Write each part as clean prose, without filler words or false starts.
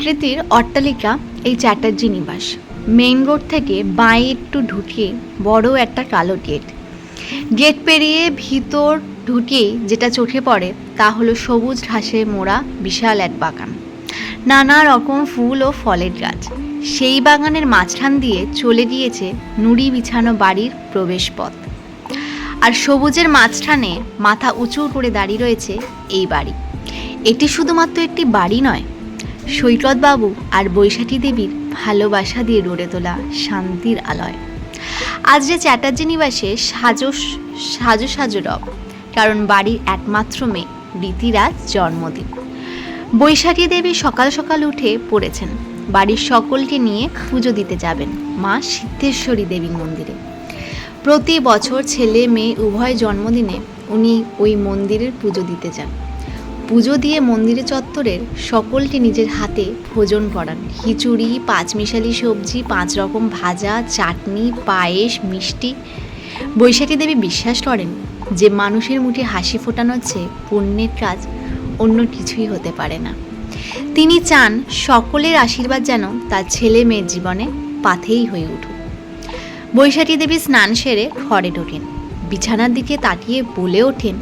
রীতির অট্টালিকা এই চ্যাটার্জি নিবাস। মেইন রোড থেকে বাঁয়ে একটু ঢুকিয়ে বড় একটা কালো গেট। গেট পেরিয়ে ভিতর ঢুকেই যেটা চোখে পড়ে তা হলো সবুজ ঘাসে মোড়া বিশাল এক বাগান, নানা রকম ফুল ও ফলের গাছ। সেই বাগানের মাঝখান দিয়ে চলে গিয়েছে নুড়ি বিছানো বাড়ির প্রবেশপথ। আর সবুজের মাঝখানে মাথা উঁচু করে দাঁড়িয়ে রয়েছে এই বাড়ি। এটি শুধুমাত্র একটি বাড়ি নয়, সৈকতবাবু আর বৈশাখী দেবীর ভালোবাসা দিয়ে গড়ে তোলা শান্তির আলয়। আজ যে চ্যাটার্জি নিবাসে সাজো সাজো সাজো রব, কারণ বাড়ির একমাত্র মেয়ে রীতির আজ জন্মদিন। বৈশাখী দেবী সকাল সকাল উঠে পড়েছেন, বাড়ির সকলকে নিয়ে পুজো দিতে যাবেন মা সিদ্ধেশ্বরী দেবীর মন্দিরে। প্রতি বছর ছেলে মেয়ে উভয় জন্মদিনে উনি ওই মন্দিরের পুজো দিতে যান। পুজো দিয়ে মন্দিরে চত্বরের সকলকে নিজের হাতে ভোজন করান। খিচুড়ি, পাঁচমিশালি সবজি, 5 রকম ভাজা, চাটনি, পায়েস, মিষ্টি। বৈশাখী দেবী বিশ্বাস করেন যে মানুষের মুখে হাসি ফোটানোর চেয়ে পুণ্যের কাজ অন্য কিছুই হতে পারে না। তিনি চান সকলের আশীর্বাদ যেন তার ছেলে মেয়ের জীবনে পাথেই হয়ে উঠুক। বৈশাখী দেবী স্নান সেরে ঘরে ঢোকেন, বিছানার দিকে তাকিয়ে বলে ওঠেন,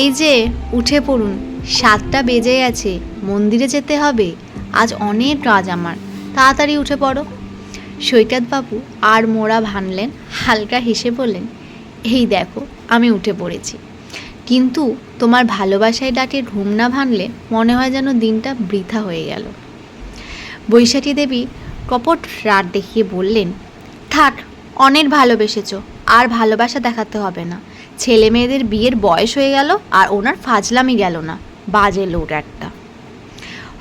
এই যে উঠে পড়ুন, 7টা বেজে গেছে, মন্দিরে যেতে হবে, আজ অনেক কাজ আমার, তাড়াতাড়ি উঠে পড়ো। সৈকতবাবু আর মোড়া ভানলেন, হালকা হেসে বললেন, এই দেখো আমি উঠে পড়েছি, কিন্তু তোমার ভালোবাসায় ডাকে ঘুম না ভাঙলে মনে হয় যেন দিনটা বৃথা হয়ে গেল। বৈশাখী দেবী কপট রাত দেখিয়ে বললেন, থাক, অনেক ভালোবেসেছ, আর ভালোবাসা দেখাতে হবে না। ছেলে মেয়েদের বিয়ের বয়স হয়ে গেল আর ওনার ফাজলামি গেল না, বাজে লোক একটা।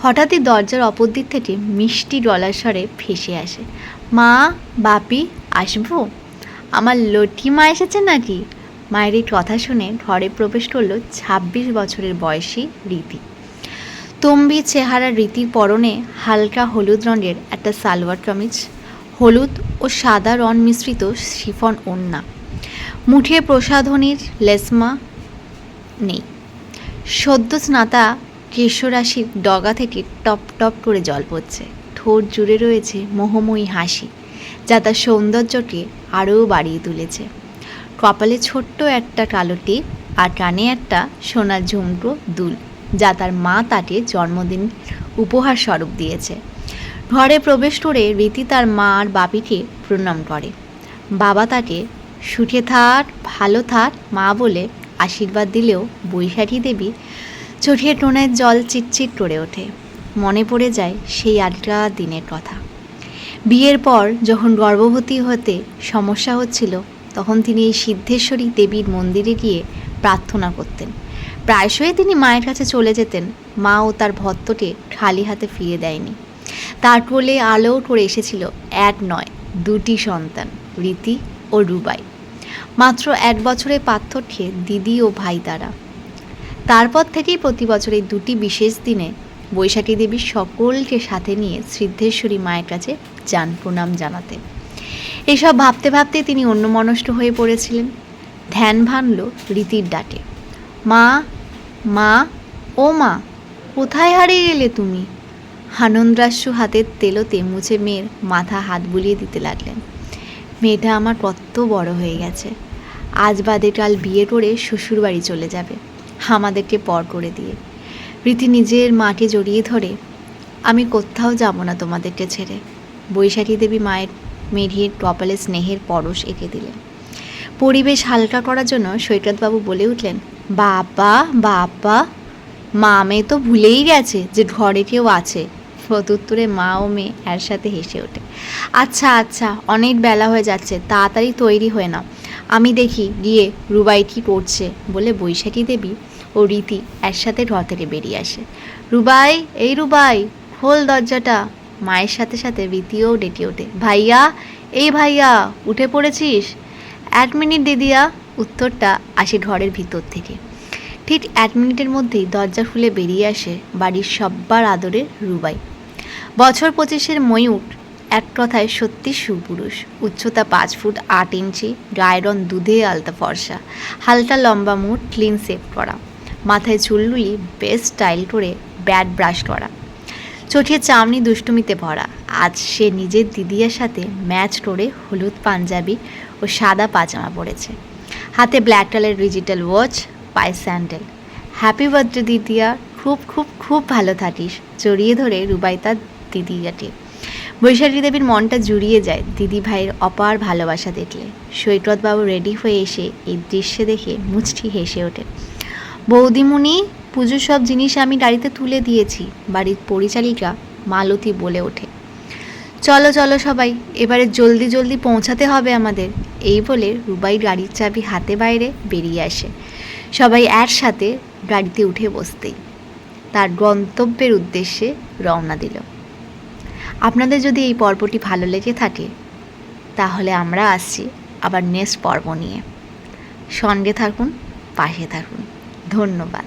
হঠাৎই দরজার অপর দিক থেকে মিষ্টি গলার স্বরে ভেসে আসে, মা, বাপি, আসবো? আমার লক্ষ্মী মা এসেছে নাকি? মায়ের এই কথা শুনে ঘরে প্রবেশ করলো 26 বছরের বয়সী রীতি। তম্বি চেহারা রীতির পরনে হালকা হলুদ রঙের একটা সালোয়ার কামিজ, হলুদ ও সাদা রং মিশ্রিত শিফন ওড়না, মুঠে প্রসাধনীর লেসমা নেই। সদ্য স্নাতা কেশরাশির ডগা থেকে টপ টপ করে জল পড়ছে। ঠোঁট জুড়ে রয়েছে মোহময়ী হাসি, যা তার সৌন্দর্যকে আরও বাড়িয়ে তুলেছে। কপালে ছোট্ট একটা কালো টিপ আর কানে একটা সোনার ঝুমকো দুল, যা তার মা তাকে জন্মদিন উপহার স্বরূপ দিয়েছে। ঘরে প্রবেশ করে রীতি তার মা আর বাপিকে প্রণাম করে। বাবা তাকে সুখে থাক, ভালো থাক মা বলে আশীর্বাদ দিলেও বৈশাখী দেবী চোখের টোনের জল চিটচিট করে ওঠে। মনে পড়ে যায় সেই আগেকার দিনের কথা। বিয়ের পর যখন গর্ভবতী হতে সমস্যা হচ্ছিল, তখন তিনি এই সিদ্ধেশ্বরী দেবীর মন্দিরে গিয়ে প্রার্থনা করতেন। প্রায়শই তিনি মায়ের কাছে চলে যেতেন, মা ও তার ভক্তকে খালি হাতে ফিরে দেয়নি। তার কোলে আলো করে এসেছিল 1 নয় 2টি সন্তান, রীতি ও রুবাই। মাত্র 1 বছরের পার্থক্যে দিদি ও ভাই তারা। তারপর থেকেই প্রতি বছর এই 2টি বিশেষ দিনে বৈশাখী দেবী সকলকে সাথে নিয়ে সিদ্ধেশ্বরী মায়ের কাছে যান প্রণাম জানাতে। এসব ভাবতে ভাবতে তিনি অন্যমনস্ক হয়ে পড়েছিলেন। ধ্যান ভাঙল রীতির ডাকে, মা, মা, ও মা, কোথায় হারিয়ে গেলে তুমি? আনন্দাশ্রু হাতের তেলোতে মুছে মেয়ের মাথা হাত বুলিয়ে দিতে লাগলেন। মেয়েটা আমার কত বড় হয়ে গেছে, আজ বাদে কাল বিয়ে করে শ্বশুরবাড়ি চলে যাবে, আমাদেরকে পর করে দিয়ে। রীতি নিজের মাকে জড়িয়ে ধরে, আমি কোথাও যাব না তোমাদেরকে ছেড়ে। বৈশাখী দেবী মায়ের মেঘের কপালে স্নেহের পরশ এঁকে দিলেন। পরিবেশ হালকা করার জন্য সৈকতবাবু বলে উঠলেন, বাবা বাবা, মা মেয়ে তো ভুলেই গেছে যে ঘরে কেউ আছে। প্রত্যুত্তরে মা ও মেয়ে এর সাথে হেসে ওঠে। আচ্ছা আচ্ছা, অনেক বেলা হয়ে যাচ্ছে, তাড়াতাড়ি তৈরি হয়ে নাও, আমি দেখি গিয়ে রুবাই কি করছে বলে বৈশাখী দেবী ও রীতি একসাথে ঘর থেকে বেরিয়ে আসে। রুবাই, এই রুবাই, খোল দরজাটা। মায়ের সাথে সাথে রীতিও ডেকে ওঠে, ভাইয়া, এই ভাইয়া, উঠে পড়েছিস? 1 মিনিট দিদিয়া, উত্তরটা আসে ঘরের ভিতর থেকে। ঠিক 1 মিনিটের মধ্যেই দরজা খুলে বেরিয়ে আসে বাড়ির সব্বার আদরের রুবাই। বছর 25-এর ময়ূর, এক কথায় সত্যি সুপুরুষ। উচ্চতা 5 ফুট 8 ইঞ্চি, গায়ের রং দুধে আলতা ফর্সা, হালকা লম্বা মুখ, ক্লিন সেভ করা, মাথায় চুলগুলি বেশ স্টাইল করে ব্যাট ব্রাশ করা, চোখের চামনি দুষ্টুমিতে ভরা। আজ সে নিজের দিদিয়ার সাথে ম্যাচ করে হলুদ পাঞ্জাবি ও সাদা পাজামা পরেছে, হাতে ব্ল্যাক কালার ডিজিটাল ওয়াচ, পায়ে স্যান্ডেল। হ্যাপি বার্থডে দিদিয়া, খুব খুব খুব ভালো থাকিস, জড়িয়ে ধরে রুবাইতা দিদিয়াকে। বৈশাখী দেবীর মনটা জুড়িয়ে যায় দিদি ভাইয়ের অপার ভালোবাসা দেখলে। সৈকতবাবু রেডি হয়ে এসে এই দৃশ্যে দেখে মুচকি হেসে ওঠে। বৌদিমণি, পুজোর সব জিনিস আমি গাড়িতে তুলে দিয়েছি, বাড়ির পরিচালিকা মালতী বলে ওঠে। চলো চলো সবাই, এবারে জলদি জলদি পৌঁছাতে হবে আমাদের। এই বলে রুবাই গাড়ির চাবি হাতে বাইরে বেরিয়ে আসে। সবাই একসাথে গাড়িতে উঠে বসতেই তার গন্তব্যের উদ্দেশ্যে রওনা দিল। আপনাদের যদি এই পর্বটি ভালো লেগে থাকে তাহলে আমরা আসছি আবার নেক্সট পর্ব নিয়ে। সঙ্গে থাকুন, পাশে থাকুন। ধন্যবাদ।